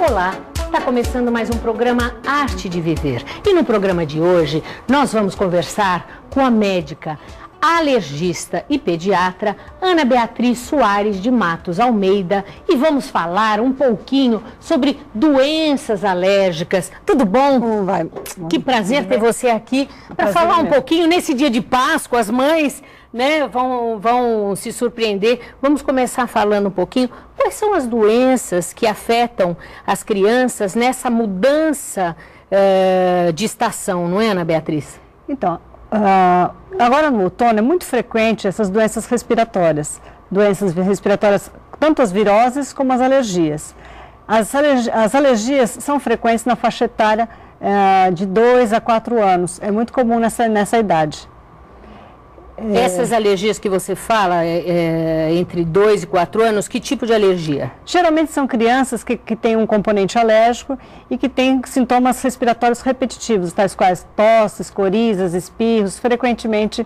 Olá, está começando mais um programa Arte de Viver. E no programa de hoje nós vamos conversar com a médica, alergista e pediatra Ana Beatriz Soares de Matos Almeida e vamos falar um pouquinho sobre doenças alérgicas. Tudo bom? Vai. Que prazer ter você aqui para falar um pouquinho nesse dia de Páscoa. As mães, né, vão se surpreender. Vamos começar falando um pouquinho. Quais são as doenças que afetam as crianças nessa mudança de estação, não é, Ana Beatriz? Então, agora no outono é muito frequente essas doenças respiratórias. Doenças respiratórias, tanto as viroses como as alergias. As alergias são frequentes na faixa etária de 2 a 4 anos. É muito comum nessa idade. Essas alergias que você fala, entre 2 e 4 anos, que tipo de alergia? Geralmente são crianças que têm um componente alérgico e que têm sintomas respiratórios repetitivos, tais quais tosses, corizas, espirros, frequentemente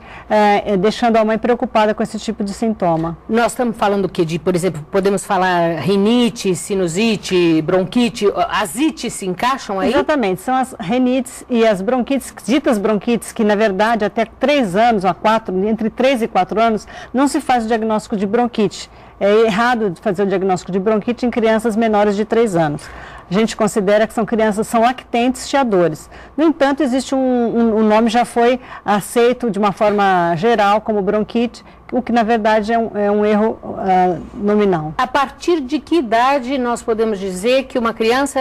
deixando a mãe preocupada com esse tipo de sintoma. Nós estamos falando o quê? Por exemplo, podemos falar rinite, sinusite, bronquite, as ites se encaixam aí? Exatamente, são as rinites e as bronquites, ditas bronquites, que na verdade até 3 anos a 4, entre 3 e 4 anos, não se faz o diagnóstico de bronquite. É errado fazer o diagnóstico de bronquite em crianças menores de 3 anos. A gente considera que são crianças, são lactentes chiadores. No entanto, existe um nome já foi aceito de uma forma geral como bronquite, o que na verdade é um erro nominal. A partir de que idade nós podemos dizer que uma criança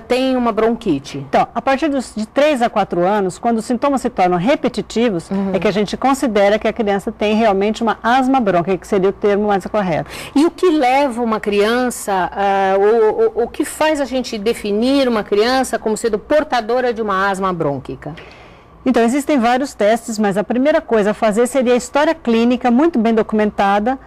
tem uma bronquite? Então, a partir de 3 a 4 anos, quando os sintomas se tornam repetitivos, é que a gente considera que a criança tem realmente uma asma brônquica, que seria o termo mais correto. E o que leva uma criança, o que faz a gente definir uma criança como sendo portadora de uma asma brônquica? Então, existem vários testes, mas a primeira coisa a fazer seria a história clínica muito bem documentada,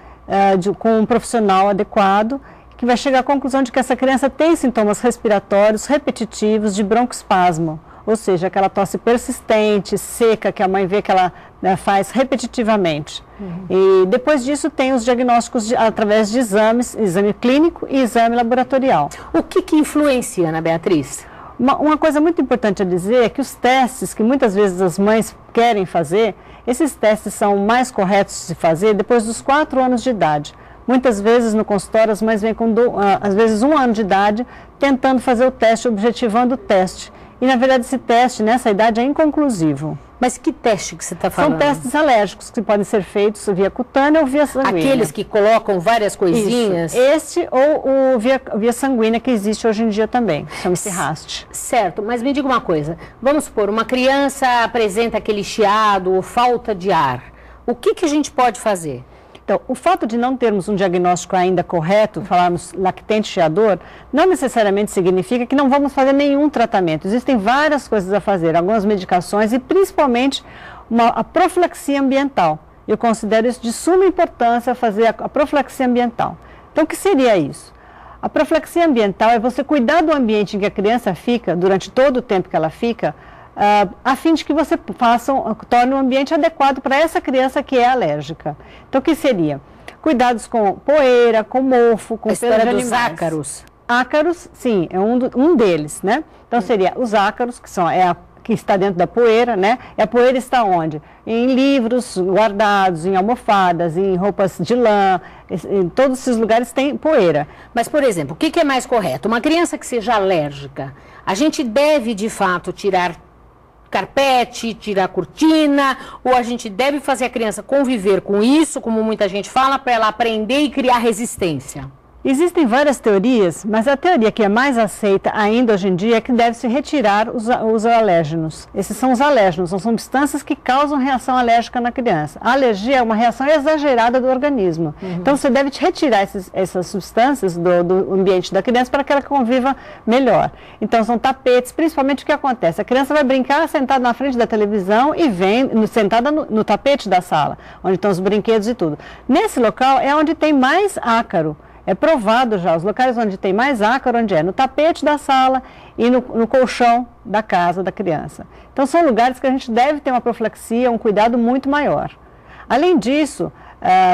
com um profissional adequado, que vai chegar à conclusão de que essa criança tem sintomas respiratórios repetitivos de broncoespasmo, ou seja, aquela tosse persistente, seca, que a mãe vê que ela faz repetitivamente. E depois disso tem os diagnósticos através de exames, exame clínico e exame laboratorial. O que influencia, Ana Beatriz? Uma coisa muito importante a dizer é que os testes que muitas vezes as mães querem fazer, esses testes são mais corretos de se fazer depois dos 4 anos de idade. Muitas vezes no consultório as mães vêm com, às vezes, 1 ano de idade tentando fazer o teste, objetivando o teste. E na verdade esse teste nessa idade é inconclusivo. Mas que teste que você está falando? São testes alérgicos que podem ser feitos via cutânea ou via sanguínea. Aqueles que colocam várias coisinhas? Isso. Este ou o via sanguínea que existe hoje em dia também, chama-se RAST. Certo, mas me diga uma coisa, vamos supor, uma criança apresenta aquele chiado ou falta de ar, o que a gente pode fazer? Então, o fato de não termos um diagnóstico ainda correto, falarmos lactente chiador, não necessariamente significa que não vamos fazer nenhum tratamento. Existem várias coisas a fazer, algumas medicações e principalmente a profilaxia ambiental. Eu considero isso de suma importância, fazer a profilaxia ambiental. Então, o que seria isso? A profilaxia ambiental é você cuidar do ambiente em que a criança fica, durante todo o tempo que ela fica, a fim de que você torne um ambiente adequado para essa criança que é alérgica. Então, o que seria? Cuidados com poeira, com mofo, com pelo de animais. Ácaros? Ácaros, sim, é um deles, né? Então, seria os ácaros, que está dentro da poeira, né? E a poeira está onde? Em livros guardados, em almofadas, em roupas de lã, em todos esses lugares tem poeira. Mas, por exemplo, o que é mais correto? Uma criança que seja alérgica, a gente deve, de fato, tirar carpete, tirar cortina, ou a gente deve fazer a criança conviver com isso, como muita gente fala, para ela aprender e criar resistência? Existem várias teorias, mas a teoria que é mais aceita ainda hoje em dia é que deve-se retirar os alérgenos. Esses são os alérgenos, são substâncias que causam reação alérgica na criança. A alergia é uma reação exagerada do organismo. Então você deve retirar essas substâncias do ambiente da criança para que ela conviva melhor. Então são tapetes, principalmente o que acontece? A criança vai brincar sentada na frente da televisão e vem sentada no tapete da sala, onde estão os brinquedos e tudo. Nesse local é onde tem mais ácaro. É provado já, os locais onde tem mais ácaro, onde é? No tapete da sala e no colchão da casa da criança. Então, são lugares que a gente deve ter uma profilaxia, um cuidado muito maior. Além disso,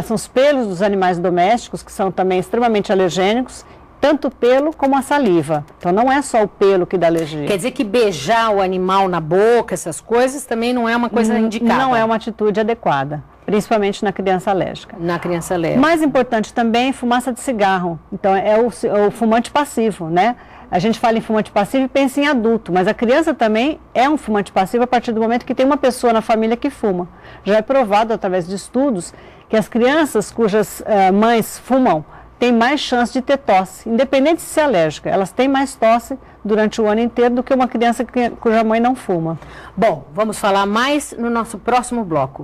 são os pelos dos animais domésticos, que são também extremamente alergênicos. tanto o pelo como a saliva. Então não é só o pelo que dá alergia. Quer dizer que beijar o animal na boca, essas coisas, também não é uma coisa indicada? Não é uma atitude adequada, principalmente na criança alérgica. Na criança alérgica. Mais importante também, fumaça de cigarro. Então é o fumante passivo, né? A gente fala em fumante passivo e pensa em adulto, mas a criança também é um fumante passivo a partir do momento que tem uma pessoa na família que fuma. Já é provado através de estudos que as crianças cujas mães fumam têm mais chance de ter tosse, independente de ser alérgica. Elas têm mais tosse durante o ano inteiro do que uma criança cuja mãe não fuma. Bom, vamos falar mais no nosso próximo bloco.